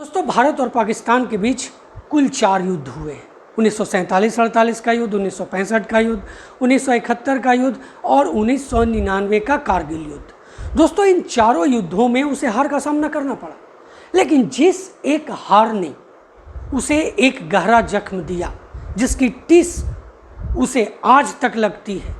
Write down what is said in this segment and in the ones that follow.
दोस्तों, भारत और पाकिस्तान के बीच कुल 4 युद्ध हुए। 1947-48 का युद्ध, 1965 का युद्ध, 1971 का युद्ध और 1999 का कारगिल युद्ध। दोस्तों, इन चारों युद्धों में उसे हार का सामना करना पड़ा, लेकिन जिस एक हार ने उसे एक गहरा जख्म दिया, जिसकी टिस उसे आज तक लगती है,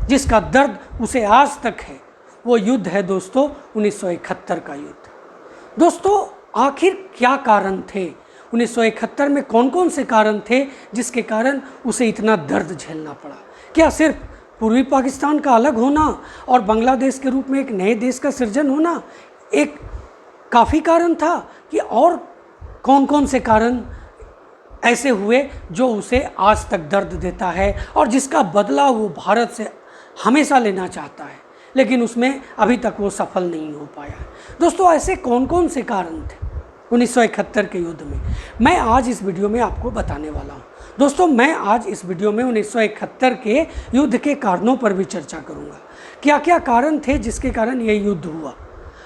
जिसका दर्द उसे आज तक है, वो युद्ध है दोस्तों 1971 का युद्ध। दोस्तों, आखिर क्या कारण थे? 1971 में कौन कौन से कारण थे जिसके कारण उसे इतना दर्द झेलना पड़ा? क्या सिर्फ पूर्वी पाकिस्तान का अलग होना और बांग्लादेश के रूप में एक नए देश का सृजन होना एक काफ़ी कारण था, कि और कौन कौन से कारण ऐसे हुए जो उसे आज तक दर्द देता है और जिसका बदला वो भारत से हमेशा लेना चाहता है, लेकिन उसमें अभी तक वो सफल नहीं हो पाया है? दोस्तों, ऐसे कौन कौन से कारण थे 1971 के युद्ध में? मैं आज इस वीडियो में आपको बताने वाला हूँ। दोस्तों, मैं आज इस वीडियो में 1971 के युद्ध के कारणों पर भी चर्चा करूँगा। क्या क्या कारण थे जिसके कारण ये युद्ध हुआ,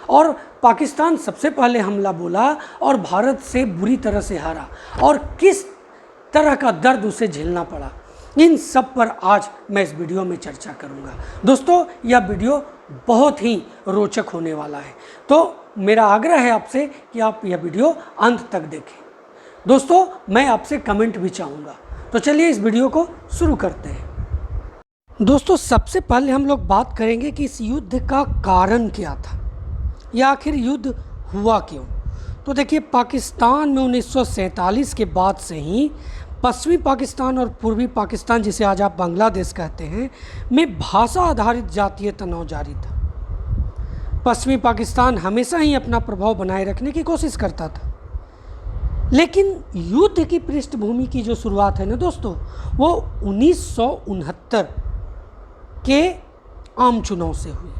और पाकिस्तान सबसे पहले हमला बोला और भारत से बुरी तरह से हारा, और किस तरह का दर्द उसे झेलना पड़ा। इन सब पर आज मैं इस वीडियो में चर्चा करूंगा। दोस्तों, यह वीडियो बहुत ही रोचक होने वाला है, तो मेरा आग्रह है आपसे कि आप यह वीडियो अंत तक देखें। दोस्तों, मैं आपसे कमेंट भी चाहूँगा, तो चलिए इस वीडियो को शुरू करते हैं। दोस्तों, सबसे पहले हम लोग बात करेंगे कि इस युद्ध का कारण क्या था, या आखिर युद्ध हुआ क्यों। तो देखिए, पाकिस्तान में 1947 के बाद से ही पश्चिमी पाकिस्तान और पूर्वी पाकिस्तान, जिसे आज आप बांग्लादेश कहते हैं, में भाषा आधारित जातीय तनाव जारी था। पश्चिमी पाकिस्तान हमेशा ही अपना प्रभाव बनाए रखने की कोशिश करता था, लेकिन युद्ध की पृष्ठभूमि की जो शुरुआत है ना दोस्तों, वो 1969 के आम चुनाव से हुई।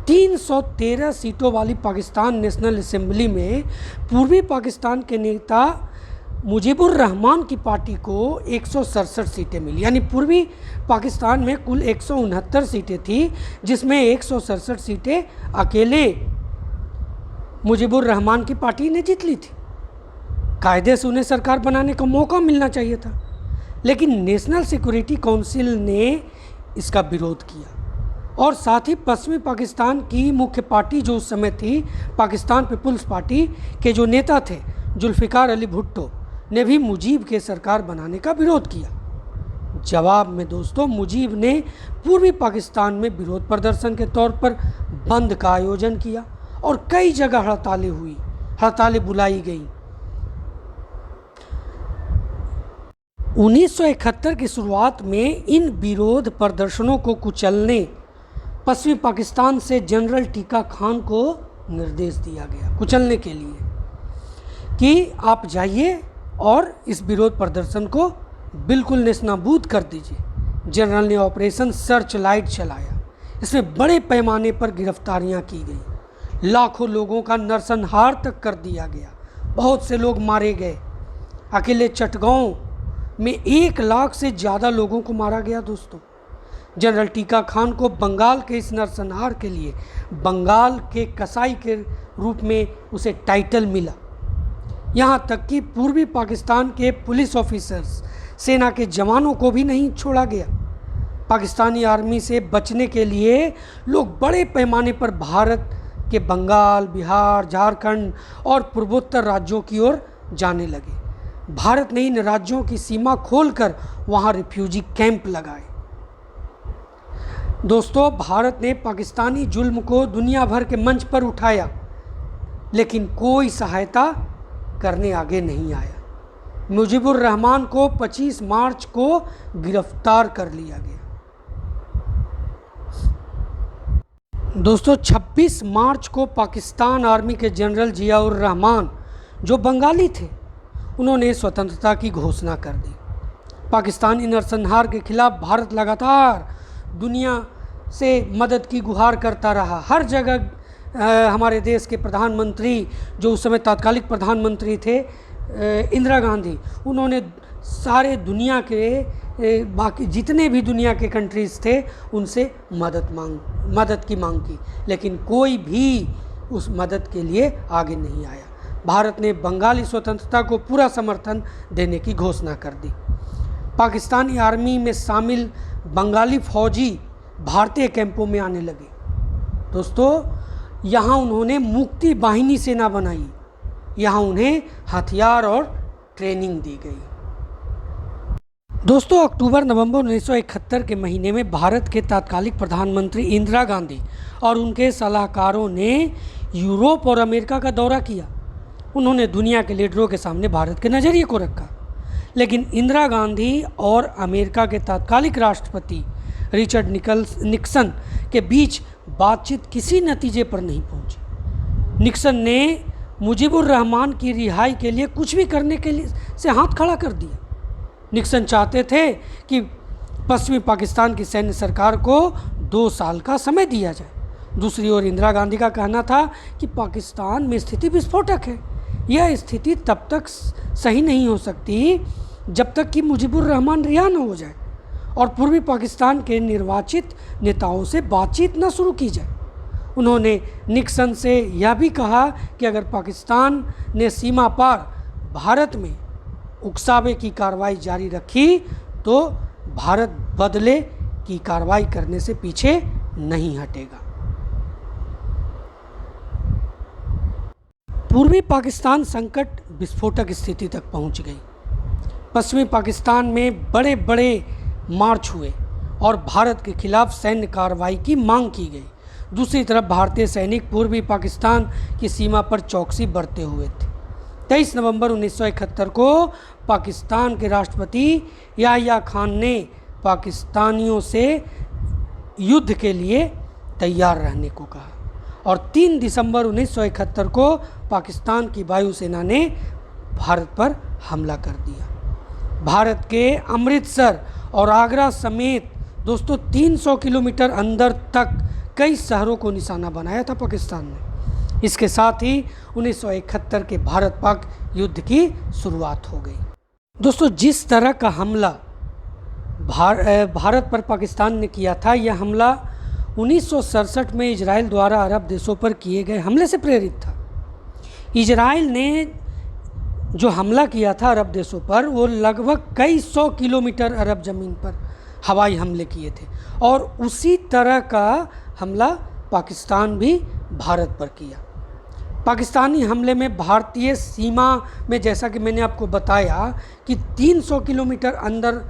313 सीटों वाली पाकिस्तान नेशनल असेंबली में पूर्वी पाकिस्तान के नेता मुजीबुर रहमान की पार्टी को 167 सीटें मिली। यानी पूर्वी पाकिस्तान में कुल 169 सीटें थी, जिसमें 167 सीटें अकेले मुजीबुर रहमान की पार्टी ने जीत ली थी। कायदे से उन्हें सरकार बनाने का मौका मिलना चाहिए था, लेकिन नेशनल सिक्योरिटी काउंसिल ने इसका विरोध किया, और साथ ही पश्चिमी पाकिस्तान की मुख्य पार्टी जो उस समय थी, पाकिस्तान पीपुल्स पार्टी के जो नेता थे जुल्फ़िकार अली भुट्टो, ने भी मुजीब के सरकार बनाने का विरोध किया। जवाब में दोस्तों, मुजीब ने पूर्वी पाकिस्तान में विरोध प्रदर्शन के तौर पर बंद का आयोजन किया, और कई जगह हड़तालें बुलाई गई। 1971 की शुरुआत में इन विरोध प्रदर्शनों को कुचलने पश्चिमी पाकिस्तान से जनरल टीका खान को निर्देश दिया गया, कुचलने के लिए, कि आप जाइए और इस विरोध प्रदर्शन को बिल्कुल नेस्तनाबूद कर दीजिए। जनरल ने ऑपरेशन सर्च लाइट चलाया। इसमें बड़े पैमाने पर गिरफ्तारियां की गई, लाखों लोगों का नरसंहार तक कर दिया गया, बहुत से लोग मारे गए। अकेले चटगांव में 1 लाख से ज़्यादा लोगों को मारा गया। दोस्तों, जनरल टीका खान को बंगाल के इस नरसंहार के लिए बंगाल के कसाई के रूप में उसे टाइटल मिला। यहाँ तक कि पूर्वी पाकिस्तान के पुलिस ऑफिसर्स, सेना के जवानों को भी नहीं छोड़ा गया। पाकिस्तानी आर्मी से बचने के लिए लोग बड़े पैमाने पर भारत के बंगाल, बिहार, झारखंड और पूर्वोत्तर राज्यों की ओर जाने लगे। भारत ने इन राज्यों की सीमा खोलकर वहाँ रिफ्यूजी कैंप लगाए। दोस्तों, भारत ने पाकिस्तानी जुल्म को दुनिया भर के मंच पर उठाया, लेकिन कोई सहायता करने आगे नहीं आया। मुजीबुर रहमान को 25 मार्च को गिरफ्तार कर लिया गया। दोस्तों, 26 मार्च को पाकिस्तान आर्मी के जनरल जियाउर रहमान, जो बंगाली थे, उन्होंने स्वतंत्रता की घोषणा कर दी। पाकिस्तानी नरसंहार के खिलाफ भारत लगातार दुनिया से मदद की गुहार करता रहा। हर जगह हमारे देश के प्रधानमंत्री, जो उस समय तात्कालिक प्रधानमंत्री थे इंदिरा गांधी, उन्होंने सारे दुनिया के बाकी जितने भी दुनिया के कंट्रीज़ थे उनसे मदद की मांग की, लेकिन कोई भी उस मदद के लिए आगे नहीं आया। भारत ने बंगाली स्वतंत्रता को पूरा समर्थन देने की घोषणा कर दी। पाकिस्तानी आर्मी में शामिल बंगाली फौजी भारतीय कैंपों में आने लगे। दोस्तों, यहाँ उन्होंने मुक्ति बाहिनी सेना बनाई। यहाँ उन्हें हथियार और ट्रेनिंग दी गई। दोस्तों, अक्टूबर-नवंबर 1971 के महीने में भारत के तत्कालीन प्रधानमंत्री इंदिरा गांधी और उनके सलाहकारों ने यूरोप और अमेरिका का दौरा किया। उन्होंने दुनिया के लीडरों के सामने भारत के नज़रिए को रखा, लेकिन इंदिरा गांधी और अमेरिका के तत्कालीन राष्ट्रपति रिचर्ड निक्सन के बीच बातचीत किसी नतीजे पर नहीं पहुंची। निक्सन ने मुजीबुर रहमान की रिहाई के लिए कुछ भी करने के लिए से हाथ खड़ा कर दिया। निक्सन चाहते थे कि पश्चिमी पाकिस्तान की सैन्य सरकार को 2 साल का समय दिया जाए। दूसरी ओर इंदिरा गांधी का कहना था कि पाकिस्तान में स्थिति विस्फोटक है। यह स्थिति तब तक सही नहीं हो सकती जब तक कि मुजीबुर रहमान रिहा न हो जाए और पूर्वी पाकिस्तान के निर्वाचित नेताओं से बातचीत न शुरू की जाए। उन्होंने निक्सन से यह भी कहा कि अगर पाकिस्तान ने सीमा पार भारत में उकसावे की कार्रवाई जारी रखी तो भारत बदले की कार्रवाई करने से पीछे नहीं हटेगा। पूर्वी पाकिस्तान संकट विस्फोटक स्थिति तक पहुंच गई। पश्चिमी पाकिस्तान में बड़े बड़े मार्च हुए और भारत के खिलाफ सैन्य कार्रवाई की मांग की गई। दूसरी तरफ भारतीय सैनिक पूर्वी पाकिस्तान की सीमा पर चौकसी बरते हुए थे। 23 नवंबर 1971 को पाकिस्तान के राष्ट्रपति याहिया खान ने पाकिस्तानियों से युद्ध के लिए तैयार रहने को कहा और 3 दिसंबर 1971 को पाकिस्तान की वायुसेना ने भारत पर हमला कर दिया। भारत के अमृतसर और आगरा समेत दोस्तों 300 किलोमीटर अंदर तक कई शहरों को निशाना बनाया था पाकिस्तान ने। इसके साथ ही 1971 के भारत पाक युद्ध की शुरुआत हो गई। दोस्तों, जिस तरह का हमला भारत पर पाकिस्तान ने किया था, यह हमला 1967 में इजराइल द्वारा अरब देशों पर किए गए हमले से प्रेरित था। इजराइल ने जो हमला किया था अरब देशों पर, वो लगभग कई 100 किलोमीटर अरब ज़मीन पर हवाई हमले किए थे और उसी तरह का हमला पाकिस्तान भी भारत पर किया। पाकिस्तानी हमले में भारतीय सीमा में, जैसा कि मैंने आपको बताया, कि 300 किलोमीटर अंदर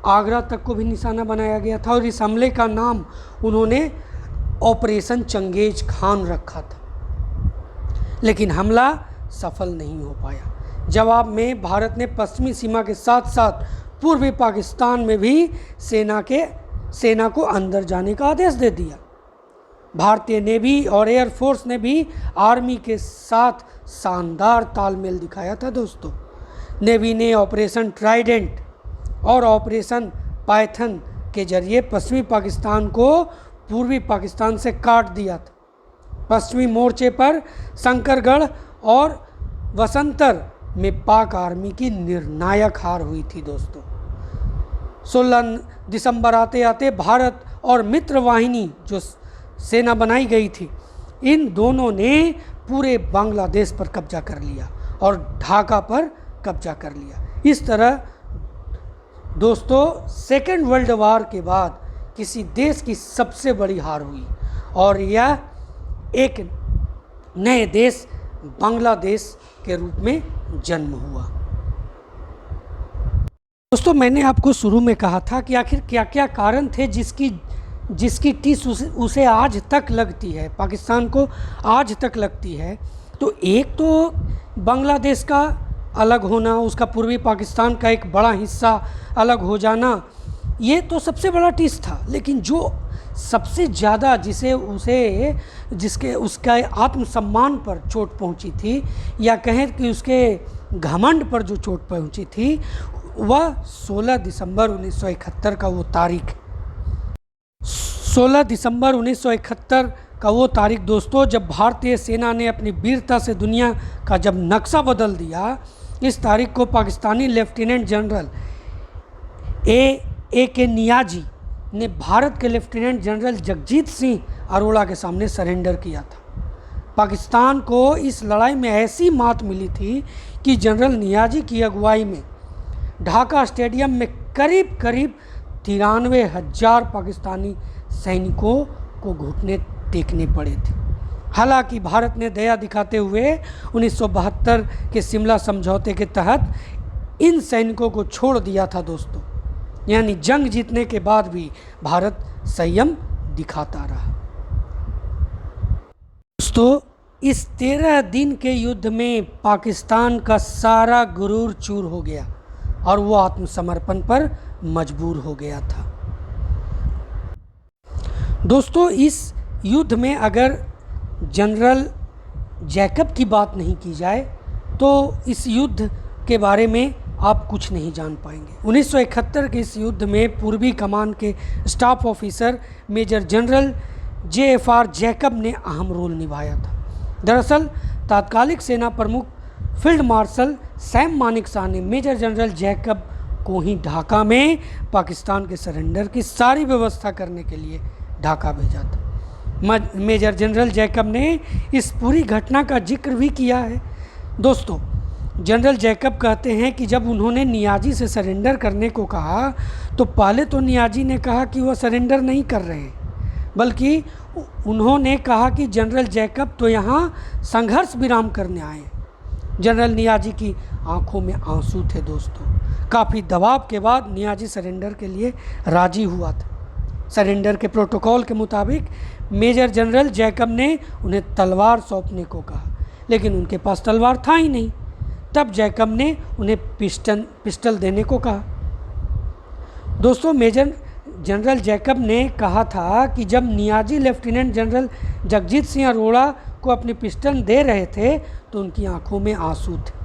आगरा तक को भी निशाना बनाया गया था और इस हमले का नाम उन्होंने ऑपरेशन चंगेज खान रखा था, लेकिन हमला सफल नहीं हो पाया। जवाब में भारत ने पश्चिमी सीमा के साथ साथ पूर्वी पाकिस्तान में भी सेना को अंदर जाने का आदेश दे दिया। भारतीय नेवी और एयरफोर्स ने भी आर्मी के साथ शानदार तालमेल दिखाया था। दोस्तों, नेवी ने ऑपरेशन ट्राइडेंट और ऑपरेशन पाइथन के जरिए पश्चिमी पाकिस्तान को पूर्वी पाकिस्तान से काट दिया था। पश्चिमी मोर्चे पर शंकरगढ़ और वसंतर में पाक आर्मी की निर्णायक हार हुई थी। दोस्तों, 16 दिसंबर आते आते भारत और मित्र वाहिनी जो सेना बनाई गई थी, इन दोनों ने पूरे बांग्लादेश पर कब्जा कर लिया और ढाका पर कब्जा कर लिया। इस तरह दोस्तों, सेकेंड वर्ल्ड वार के बाद किसी देश की सबसे बड़ी हार हुई और यह एक नए देश बांग्लादेश के रूप में जन्म हुआ। दोस्तों, मैंने आपको शुरू में कहा था कि आखिर क्या क्या कारण थे जिसकी टीस उसे आज तक लगती है, पाकिस्तान को आज तक लगती है। तो एक तो बांग्लादेश का अलग होना, उसका पूर्वी पाकिस्तान का एक बड़ा हिस्सा अलग हो जाना, ये तो सबसे बड़ा टीस था। लेकिन जो सबसे ज़्यादा उसका आत्मसम्मान पर चोट पहुंची थी, या कहें कि उसके घमंड पर जो चोट पहुंची थी, वह 16 दिसंबर 1971 का वो तारीख। 16 दिसंबर 1971 का वो तारीख दोस्तों, जब भारतीय सेना ने अपनी वीरता से दुनिया का जब नक्शा बदल दिया। इस तारीख को पाकिस्तानी लेफ्टिनेंट जनरल ए के नियाजी ने भारत के लेफ्टिनेंट जनरल जगजीत सिंह अरोड़ा के सामने सरेंडर किया था। पाकिस्तान को इस लड़ाई में ऐसी मात मिली थी कि जनरल नियाज़ी की अगुवाई में ढाका स्टेडियम में करीब करीब 93,000 पाकिस्तानी सैनिकों को घुटने टेकने पड़े थे। हालांकि भारत ने दया दिखाते हुए 1972 के शिमला समझौते के तहत इन सैनिकों को छोड़ दिया था दोस्तों। यानी जंग जीतने के बाद भी भारत संयम दिखाता रहा। दोस्तों, इस 13 दिन के युद्ध में पाकिस्तान का सारा गुरूर चूर हो गया और वो आत्मसमर्पण पर मजबूर हो गया था। दोस्तों, इस युद्ध में अगर जनरल जैकब की बात नहीं की जाए तो इस युद्ध के बारे में आप कुछ नहीं जान पाएंगे। 1971 के इस युद्ध में पूर्वी कमान के staff officer major general JFR Jacob ने अहम रोल निभाया था। दरअसल तात्कालिक सेना प्रमुख फील्ड मार्शल सैम मानेकशॉ ने मेजर जनरल जैकब को ही ढाका में पाकिस्तान के सरेंडर की सारी व्यवस्था करने के लिए ढाका भेजा था। मेजर जनरल जैकब ने इस पूरी घटना का जिक्र भी किया है। दोस्तों, जनरल जैकब कहते हैं कि जब उन्होंने नियाज़ी से सरेंडर करने को कहा तो पहले तो नियाज़ी ने कहा कि वह सरेंडर नहीं कर रहे, बल्कि उन्होंने कहा कि जनरल जैकब तो यहाँ संघर्ष विराम करने आए। जनरल नियाज़ी की आंखों में आंसू थे दोस्तों। काफ़ी दबाव के बाद नियाज़ी सरेंडर के लिए राजी हुआ था। सरेंडर के प्रोटोकॉल के मुताबिक मेजर जनरल जैकब ने उन्हें तलवार सौंपने को कहा, लेकिन उनके पास तलवार था ही नहीं। तब जैकब ने उन्हें पिस्टल देने को कहा। दोस्तों, मेजर जनरल जैकब ने कहा था कि जब नियाज़ी लेफ्टिनेंट जनरल जगजीत सिंह अरोड़ा को अपनी पिस्टल दे रहे थे तो उनकी आंखों में आंसू थे।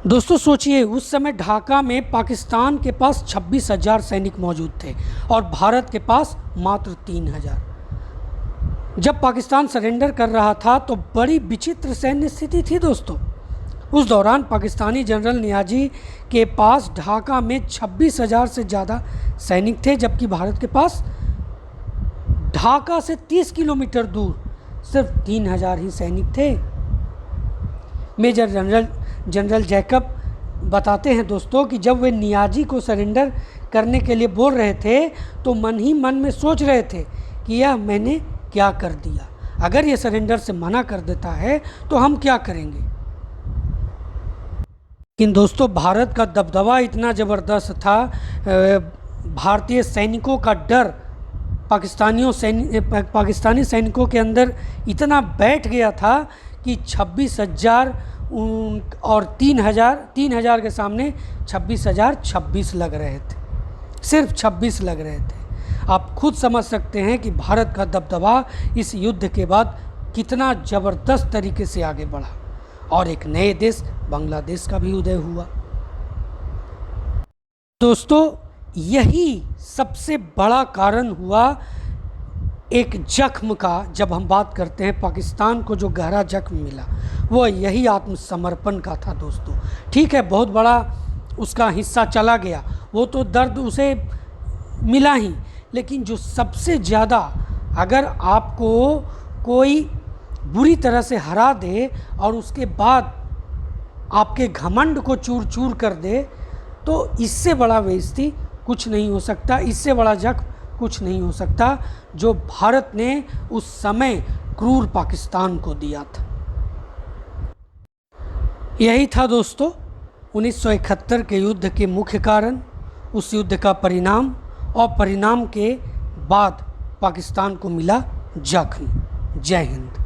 दोस्तों, सोचिए, उस समय ढाका में पाकिस्तान के पास 26,000 सैनिक मौजूद थे और भारत के पास मात्र 3,000। जब पाकिस्तान सरेंडर कर रहा था तो बड़ी विचित्र सैन्य स्थिति थी दोस्तों। उस दौरान पाकिस्तानी जनरल नियाज़ी के पास ढाका में 26,000 से ज़्यादा सैनिक थे, जबकि भारत के पास ढाका से 30 किलोमीटर दूर सिर्फ 3,000 ही सैनिक थे। मेजर जनरल जैकब बताते हैं दोस्तों कि जब वे नियाज़ी को सरेंडर करने के लिए बोल रहे थे तो मन ही मन में सोच रहे थे कि यह मैंने क्या कर दिया। अगर ये सरेंडर से मना कर देता है तो हम क्या करेंगे। लेकिन दोस्तों, भारत का दबदबा इतना ज़बरदस्त था, भारतीय सैनिकों का डर पाकिस्तानी सैनिकों के अंदर इतना बैठ गया था कि 26,000 और 3,000 के सामने 26,026 लग रहे थे, सिर्फ 26 लग रहे थे। आप खुद समझ सकते हैं कि भारत का दबदबा इस युद्ध के बाद कितना ज़बरदस्त तरीके से आगे बढ़ा और एक नए देश बांग्लादेश का भी उदय हुआ। दोस्तों, यही सबसे बड़ा कारण हुआ एक जख्म का। जब हम बात करते हैं पाकिस्तान को जो गहरा जख्म मिला वो यही आत्मसमर्पण का था दोस्तों। ठीक है, बहुत बड़ा उसका हिस्सा चला गया, वो तो दर्द उसे मिला ही, लेकिन जो सबसे ज़्यादा अगर आपको कोई बुरी तरह से हरा दे और उसके बाद आपके घमंड को चूर चूर कर दे तो इससे बड़ा बेइज्जती कुछ नहीं हो सकता, इससे बड़ा जख्म कुछ नहीं हो सकता जो भारत ने उस समय क्रूर पाकिस्तान को दिया था। यही था दोस्तों 1971 के युद्ध के मुख्य कारण, उस युद्ध का परिणाम, और परिणाम के बाद पाकिस्तान को मिला जख्म। जय हिंद।